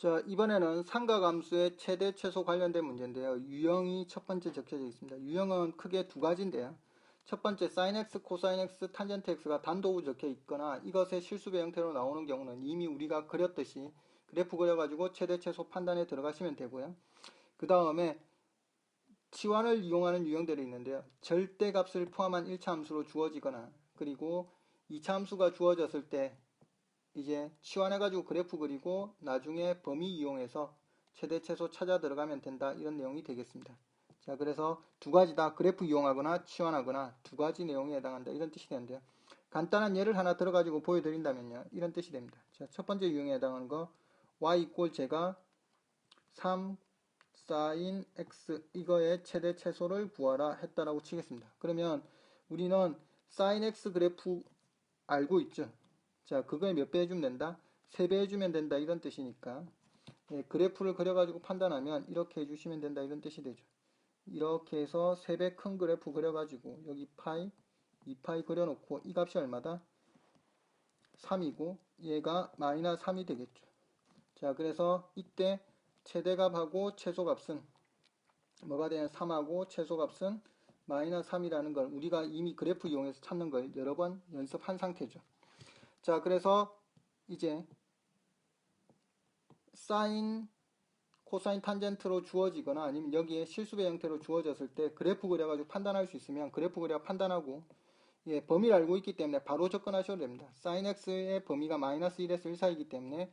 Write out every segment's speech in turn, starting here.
자, 이번에는 삼각함수의 최대 최소 관련된 문제인데요. 유형이 첫 번째 적혀져 있습니다. 유형은 크게 두 가지인데요. 첫 번째 sin x, 코사인 x, 탄젠트 x가 단도로 적혀 있거나 이것의 실수배 형태로 나오는 경우는 이미 우리가 그렸듯이 그래프 그려가지고 최대 최소 판단에 들어가시면 되고요. 그 다음에 치환을 이용하는 유형들이 있는데요. 절대값을 포함한 1차 함수로 주어지거나 그리고 2차 함수가 주어졌을 때 이제 치환해가지고 그래프 그리고 나중에 범위 이용해서 최대 최소 찾아 들어가면 된다, 이런 내용이 되겠습니다. 자, 그래서 두 가지 다 그래프 이용하거나 치환하거나 두 가지 내용에 해당한다, 이런 뜻이 되는데요. 간단한 예를 하나 들어가지고 보여드린다면요, 이런 뜻이 됩니다. 자, 첫 번째 유형에 해당하는 거 y 이꼴 제가 3 sin x 이거의 최대 최소를 구하라 했다라고 치겠습니다. 그러면 우리는 sin x 그래프 알고 있죠. 자, 그거에 몇 배 해주면 된다? 3배 해주면 된다, 이런 뜻이니까 예, 그래프를 그려가지고 판단하면 이렇게 해주시면 된다, 이런 뜻이 되죠. 이렇게 해서 3배 큰 그래프 그려가지고 여기 파이, 2파이 그려놓고 이 값이 얼마다? 3이고 얘가 마이너스 3이 되겠죠. 자, 그래서 이때 최대값하고 최소값은 뭐가 되냐? 3하고 최소값은 마이너스 3이라는 걸 우리가 이미 그래프 이용해서 찾는 걸 여러 번 연습한 상태죠. 자, 그래서 이제 사인, 코사인, 탄젠트로 주어지거나 아니면 여기에 실수배 형태로 주어졌을 때 그래프 그려가지고 판단할 수 있으면 그래프 그려 판단하고 예, 범위를 알고 있기 때문에 바로 접근하셔도 됩니다. sin x의 범위가 마이너스 1에서 1 사이이기 때문에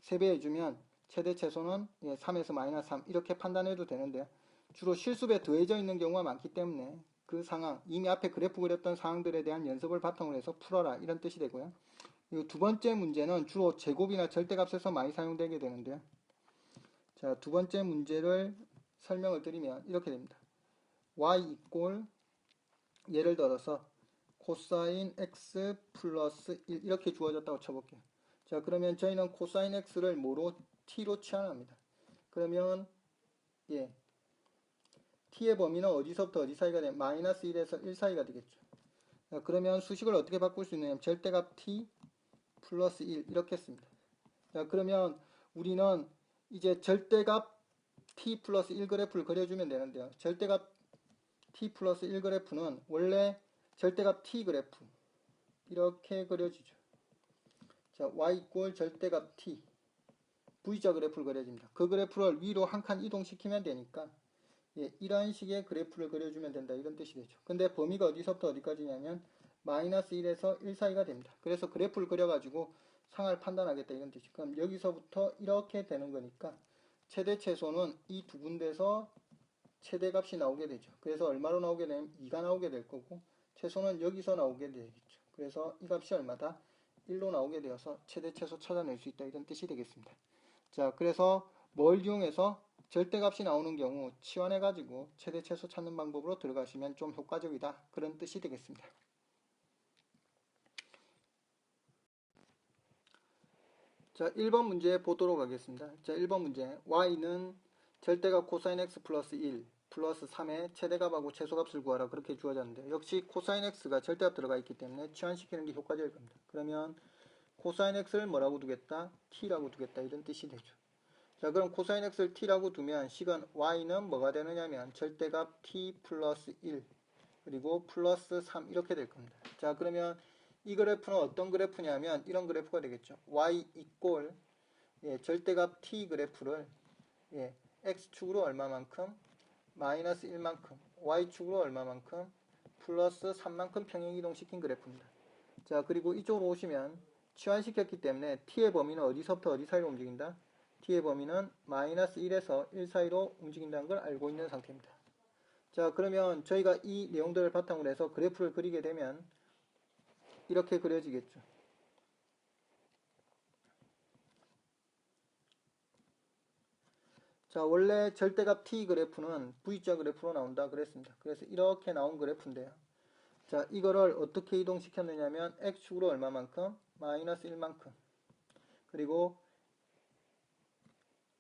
3배 해주면 최대 최소는 예, 3에서 마이너스 3 이렇게 판단해도 되는데요. 주로 실수배 더해져 있는 경우가 많기 때문에 그 상황, 이미 앞에 그래프 그렸던 상황들에 대한 연습을 바탕으로 해서 풀어라, 이런 뜻이 되고요. 두 번째 문제는 주로 제곱이나 절대값에서 많이 사용되게 되는데요. 자, 두 번째 문제를 설명을 드리면 이렇게 됩니다. y 이꼴 예를 들어서 코사인 x 플러스 1 이렇게 주어졌다고 쳐볼게요. 자, 그러면 저희는 코사인 x를 뭐로? t로 치환합니다. 그러면 예, t의 범위는 어디서부터 어디 사이가 되면 마이너스 1에서 1 사이가 되겠죠. 자, 그러면 수식을 어떻게 바꿀 수 있느냐면 절대값 t 플러스 1 이렇게 했습니다. 자, 그러면 우리는 이제 절대값 t 플러스 1 그래프를 그려주면 되는데요. 절대값 t 플러스 1 그래프는 원래 절대값 t 그래프 이렇게 그려지죠. 자, y 이꼴 절대값 t v자 그래프를 그려집니다. 그 그래프를 위로 한 칸 이동시키면 되니까 예, 이런 식의 그래프를 그려주면 된다, 이런 뜻이 되죠. 근데 범위가 어디서부터 어디까지냐면 마이너스 1에서 1 사이가 됩니다. 그래서 그래프를 그려가지고 상을 판단하겠다, 이런 뜻이. 그럼 여기서부터 이렇게 되는 거니까 최대 최소는 이 두 군데서 최대값이 나오게 되죠. 그래서 얼마로 나오게 되면 2가 나오게 될 거고 최소는 여기서 나오게 되겠죠. 그래서 이 값이 얼마다? 1로 나오게 되어서 최대 최소 찾아낼 수 있다, 이런 뜻이 되겠습니다. 자, 그래서 뭘 이용해서 절대값이 나오는 경우 치환해가지고 최대 최소 찾는 방법으로 들어가시면 좀 효과적이다, 그런 뜻이 되겠습니다. 자, 1번 문제 보도록 하겠습니다. 자, 1번 문제 y는 절대값 코사인 x 플러스 1 플러스 3의 최대값하고 최소값을 구하라, 그렇게 주어졌는데 역시 코사인 x가 절대값 들어가 있기 때문에 치환시키는 게 효과적일 겁니다. 그러면 코사인 x를 뭐라고 두겠다? t라고 두겠다, 이런 뜻이 되죠. 자, 그럼 코사인 x를 t라고 두면 식은 y는 뭐가 되느냐면 절대값 t 플러스 1 그리고 플러스 3 이렇게 될 겁니다. 자, 그러면 이 그래프는 어떤 그래프냐면 이런 그래프가 되겠죠. y 이꼴 예, 절대값 t 그래프를 예, x축으로 얼마만큼? 마이너스 1만큼, y축으로 얼마만큼? 플러스 3만큼 평행이동시킨 그래프입니다. 자, 그리고 이쪽으로 오시면 치환시켰기 때문에 t의 범위는 어디서부터 어디 사이로 움직인다? t의 범위는 마이너스 1에서 1 사이로 움직인다는 걸 알고 있는 상태입니다. 자, 그러면 저희가 이 내용들을 바탕으로 해서 그래프를 그리게 되면 이렇게 그려지겠죠. 자, 원래 절대값 t 그래프는 v자 그래프로 나온다 그랬습니다. 그래서 이렇게 나온 그래프인데요. 자, 이거를 어떻게 이동시켰느냐면 x축으로 얼마만큼? 마이너스 1만큼. 그리고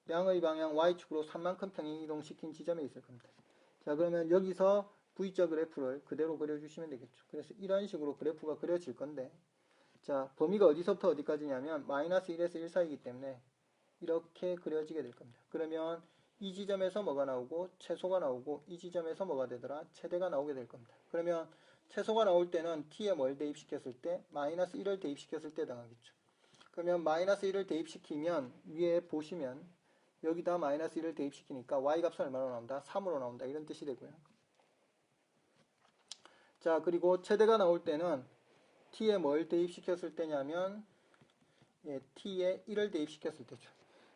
양의 방향 y축으로 3만큼 평행이동시킨 지점에 있을 겁니다. 자, 그러면 여기서 V자 그래프를 그대로 그려주시면 되겠죠. 그래서 이런 식으로 그래프가 그려질 건데 자, 범위가 어디서부터 어디까지냐면 마이너스 1에서 1 사이이기 때문에 이렇게 그려지게 될 겁니다. 그러면 이 지점에서 뭐가 나오고 최소가 나오고 이 지점에서 뭐가 되더라? 최대가 나오게 될 겁니다. 그러면 최소가 나올 때는 t에 뭘 대입시켰을 때? 마이너스 1을 대입시켰을 때 당하겠죠. 그러면 마이너스 1을 대입시키면 위에 보시면 여기다 마이너스 1을 대입시키니까 y 값은 얼마로 나온다? 3으로 나온다. 이런 뜻이 되고요. 자, 그리고 최대가 나올 때는 t에 뭘 대입시켰을 때냐면 t에 1을 대입시켰을 때죠.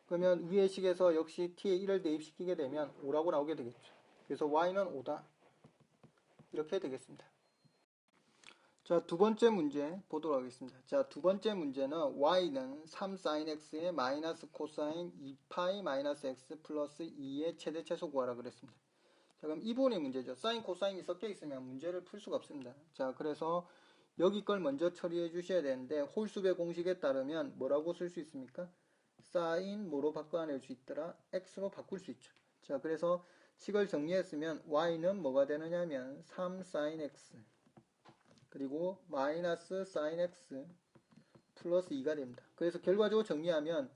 그러면 위의 식에서 역시 t에 1을 대입시키게 되면 5라고 나오게 되겠죠. 그래서 y는 5다. 이렇게 되겠습니다. 자, 두 번째 문제 보도록 하겠습니다. 자, 두 번째 문제는 y는 3sin x의 마이너스 코사인 2파이 마이너스 x 플러스 2의 최대 최소 구하라 그랬습니다. 자, 그럼 이 부분의 문제죠. 사인 코사인이 섞여 있으면 문제를 풀 수가 없습니다. 자, 그래서 여기 걸 먼저 처리해 주셔야 되는데 홀수배 공식에 따르면 뭐라고 쓸 수 있습니까? 사인 뭐로 바꿔낼 수 있더라? x로 바꿀 수 있죠. 자, 그래서 식을 정리했으면 y는 뭐가 되느냐면 3sin x 그리고 마이너스 sin x 플러스 2가 됩니다. 그래서 결과적으로 정리하면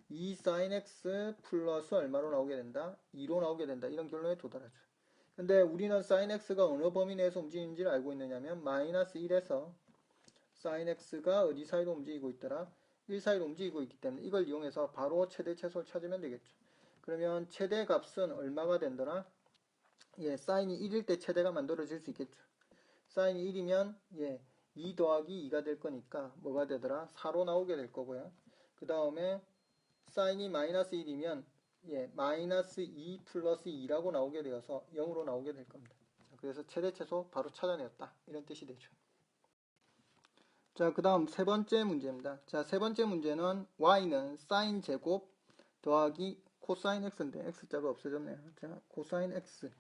2 sin x 플러스 얼마로 나오게 된다? 2로 나오게 된다. 이런 결론에 도달하죠. 근데 우리는 sin x가 어느 범위 내에서 움직이는지를 알고 있느냐면 마이너스 1에서 sin x가 어디 사이로 움직이고 있더라? 1 사이로 움직이고 있기 때문에 이걸 이용해서 바로 최대 최소를 찾으면 되겠죠. 그러면 최대 값은 얼마가 된더라? 사인이 1일 때 최대가 만들어질 수 있겠죠. 사인이 1이면 2 더하기 2가 될 거니까 뭐가 되더라? 4로 나오게 될 거고요. 그 다음에 사인이 마이너스 1이면 마이너스 2 플러스 2라고 나오게 되어서 0으로 나오게 될 겁니다. 그래서 최대 최소 바로 찾아내었다. 이런 뜻이 되죠. 자, 그 다음 세 번째 문제입니다. 자, 세 번째 문제는 y는 사인 제곱 더하기 코사인 x인데 x자가 없어졌네요. 자, 코사인 x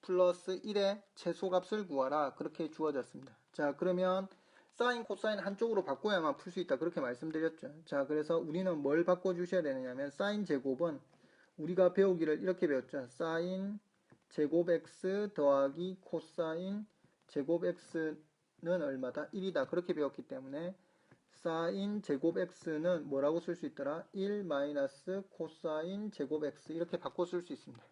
플러스 1의 최소값을 구하라. 그렇게 주어졌습니다. 자, 그러면 사인, 코사인 한쪽으로 바꿔야만 풀 수 있다. 그렇게 말씀드렸죠. 자, 그래서 우리는 뭘 바꿔주셔야 되느냐면 사인 제곱은 우리가 배우기를 이렇게 배웠죠. 사인 제곱 x 더하기 코사인 제곱 x는 얼마다? 1이다. 그렇게 배웠기 때문에 사인 제곱 x는 뭐라고 쓸 수 있더라? 1 마이너스 코사인 제곱 x 이렇게 바꿔 쓸 수 있습니다.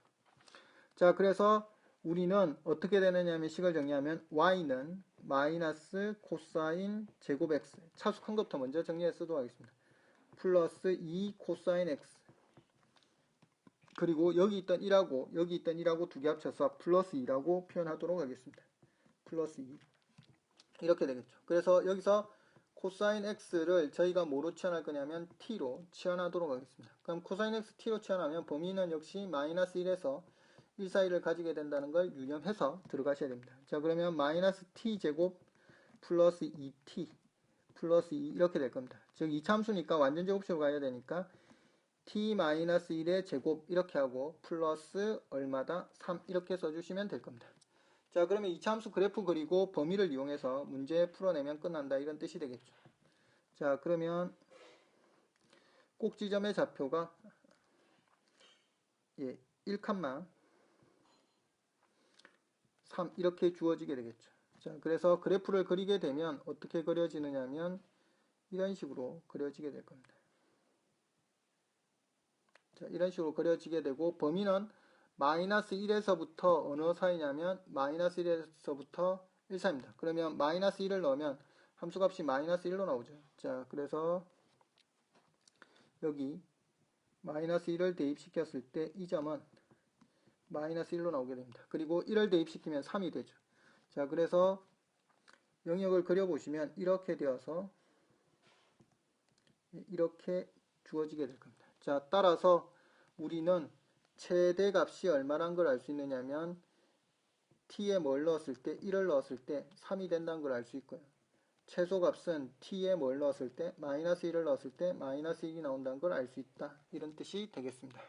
자, 그래서 우리는 어떻게 되느냐면 식을 정리하면 y는 마이너스 코사인 제곱 x 차수 큰 것부터 먼저 정리해 쓰도록 하겠습니다. 플러스 2 코사인 x 그리고 여기 있던 1하고 여기 있던 1하고 두 개 합쳐서 플러스 2라고 표현하도록 하겠습니다. 플러스 2 이렇게 되겠죠. 그래서 여기서 코사인 x를 저희가 뭐로 치환할 거냐면 t로 치환하도록 하겠습니다. 그럼 코사인 x t로 치환하면 범위는 역시 마이너스 1에서 1 사이를 가지게 된다는 걸 유념해서 들어가셔야 됩니다. 자, 그러면 마이너스 t 제곱 플러스 2t 플러스 2 이렇게 될 겁니다. 즉 이차함수니까 완전 제곱식으로 가야 되니까 t 마이너스 1의 제곱 이렇게 하고 플러스 얼마다? 3 이렇게 써주시면 될 겁니다. 자, 그러면 이차함수 그래프 그리고 범위를 이용해서 문제 풀어내면 끝난다. 이런 뜻이 되겠죠. 자, 그러면 꼭지점의 좌표가 1, 3 이렇게 주어지게 되겠죠. 자, 그래서 그래프를 그리게 되면 어떻게 그려지느냐 하면 이런 식으로 그려지게 될 겁니다. 자, 이런 식으로 그려지게 되고 범위는 마이너스 1에서부터 어느 사이냐면 마이너스 1에서부터 1 사이입니다. 그러면 마이너스 1을 넣으면 함수값이 마이너스 1로 나오죠. 자, 그래서 여기 마이너스 1을 대입시켰을 때 이 점은 마이너스 1로 나오게 됩니다. 그리고 1을 대입시키면 3이 되죠. 자, 그래서 영역을 그려보시면 이렇게 되어서 이렇게 주어지게 될 겁니다. 자, 따라서 우리는 최대값이 얼마란 걸 알 수 있느냐면 t에 뭘 넣었을 때 1을 넣었을 때 3이 된다는 걸 알 수 있고요. 최소값은 t에 뭘 넣었을 때 마이너스 1을 넣었을 때 마이너스 1이 나온다는 걸 알 수 있다. 이런 뜻이 되겠습니다.